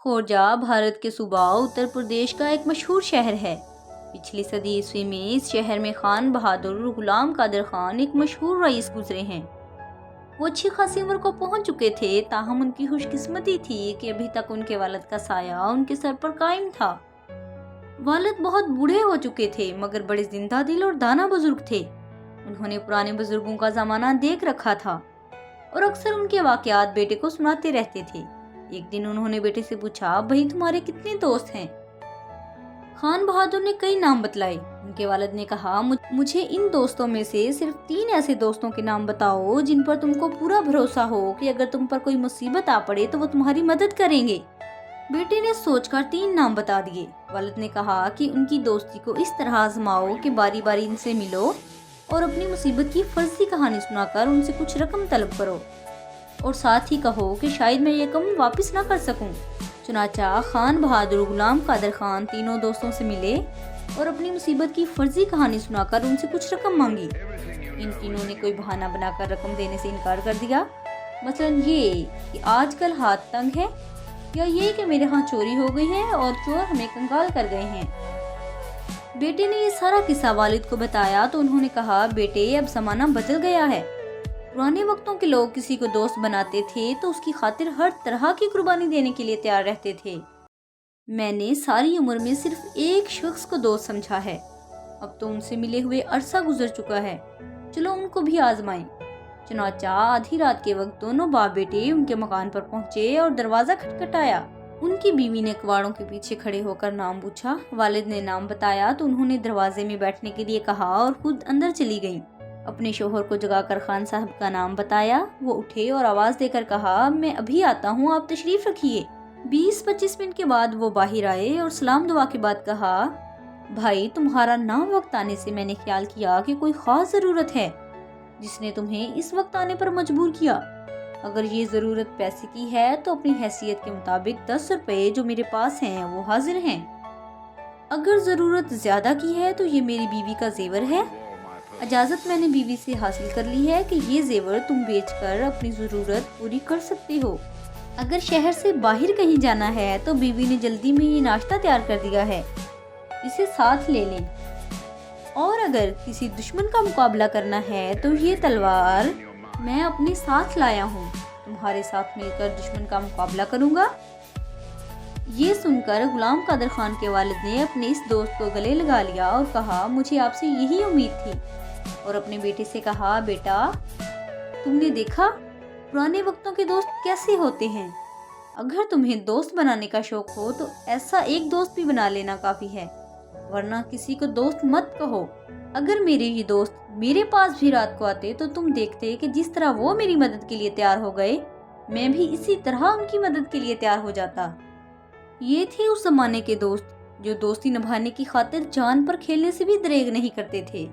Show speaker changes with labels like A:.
A: खोरजा भारत के सूबा उत्तर प्रदेश का एक मशहूर शहर है। पिछली सदी ईस्वी में इस शहर में खान बहादुर गुलाम कादर खान एक मशहूर रईस गुजरे हैं। वो अच्छी खासी उम्र को पहुंच चुके थे, ताहम उनकी खुशकिस्मती थी कि अभी तक उनके वालिद का साया उनके सर पर कायम था। वालिद बहुत बूढ़े हो चुके थे, मगर बड़े जिंदा दिल और दाना बुजुर्ग थे। उन्होंने पुराने बुजुर्गों का जमाना देख रखा था और अक्सर उनके वाकयात बेटे को सुनाते रहते थे। एक दिन उन्होंने बेटे से पूछा, भाई तुम्हारे कितने दोस्त हैं? खान बहादुर ने कई नाम बतलाए। उनके वालिद ने कहा, मुझे इन दोस्तों में से सिर्फ 3 ऐसे दोस्तों के नाम बताओ जिन पर तुमको पूरा भरोसा हो कि अगर तुम पर कोई मुसीबत आ पड़े तो वो तुम्हारी मदद करेंगे। बेटे ने सोचकर 3 नाम बता दिए। वालिद ने कहा कि उनकी दोस्ती को इस तरह आजमाओ कि बारी बारी इनसे मिलो और अपनी मुसीबत की फर्जी कहानी सुनाकर उनसे कुछ रकम तलब करो, और साथ ही कहो कि शायद मैं ये कम वापस ना कर सकूं। चुनाचा खान बहादुर गुलाम कादर खान तीनों दोस्तों से मिले और अपनी मुसीबत की फर्जी कहानी सुनाकर उनसे कुछ रकम मांगी। इन तीनों ने कोई बहाना बनाकर रकम देने से इनकार कर दिया। मसलन ये कि आजकल हाथ तंग है, या ये कि मेरे यहाँ चोरी हो गई है और चोर हमें कंगाल कर गए हैं। बेटे ने ये सारा किस्सा वालिद को बताया तो उन्होंने कहा, बेटे अब जमाना बदल गया है। पुराने वक्तों के लोग किसी को दोस्त बनाते थे तो उसकी खातिर हर तरह की कुर्बानी देने के लिए तैयार रहते थे। मैंने सारी उम्र में सिर्फ एक शख्स को दोस्त समझा है। अब तो उनसे मिले हुए अरसा गुजर चुका है, चलो उनको भी आजमाएं। चुनाचा आधी रात के वक्त दोनों बाप बेटे उनके मकान पर पहुंचे और दरवाजा खटखटाया। उनकी बीवी ने कबाड़ों के पीछे खड़े होकर नाम पूछा। वालिद ने नाम बताया तो उन्होंने दरवाजे में बैठने के लिए कहा और खुद अंदर चली गईं। अपने शोहर को जगाकर खान साहब का नाम बताया। वो उठे और आवाज देकर कहा, मैं अभी आता हूँ, आप तशरीफ रखिए। 20-25 मिनट के बाद वो बाहर आए और सलाम दुआ के बाद कहा, भाई तुम्हारा ना वक्त आने से मैंने ख्याल किया कि कोई खास जरूरत है जिसने तुम्हें इस वक्त आने पर मजबूर किया। अगर ये जरूरत पैसे की है तो अपनी हैसियत के मुताबिक 10 रुपए जो मेरे पास हैं वो हाजिर हैं। अगर जरूरत ज्यादा की है तो ये मेरी बीवी का जेवर है। इजाजत मैंने बीवी से हासिल कर ली है कि ये जेवर तुम बेचकर अपनी जरूरत पूरी कर सकते हो। अगर शहर से बाहर कहीं जाना है तो बीवी ने जल्दी में ये नाश्ता तैयार कर दिया है, इसे साथ ले लें। और अगर किसी दुश्मन का मुकाबला करना है तो ये तलवार मैं अपने साथ लाया हूँ, तुम्हारे साथ मिलकर दुश्मन का मुकाबला करूँगा। ये सुनकर गुलाम कादर खान के वालिद ने अपने इस दोस्त को गले लगा लिया और कहा, मुझे आपसे यही उम्मीद थी। और अपने बेटे से कहा, बेटा तुमने देखा पुराने वक्तों के दोस्त कैसे होते हैं। अगर तुम्हें दोस्त बनाने का शौक हो तो ऐसा एक दोस्त भी बना लेना काफी है, वरना किसी को दोस्त मत कहो। अगर मेरे ये दोस्त मेरे पास भी रात को आते तो तुम देखते कि जिस तरह वो मेरी मदद के लिए तैयार हो गए, मैं भी इसी तरह उनकी मदद के लिए तैयार हो जाता। ये थे उस जमाने के दोस्त जो दोस्ती निभाने की खातिर जान पर खेलने से भी दरेग नहीं करते थे।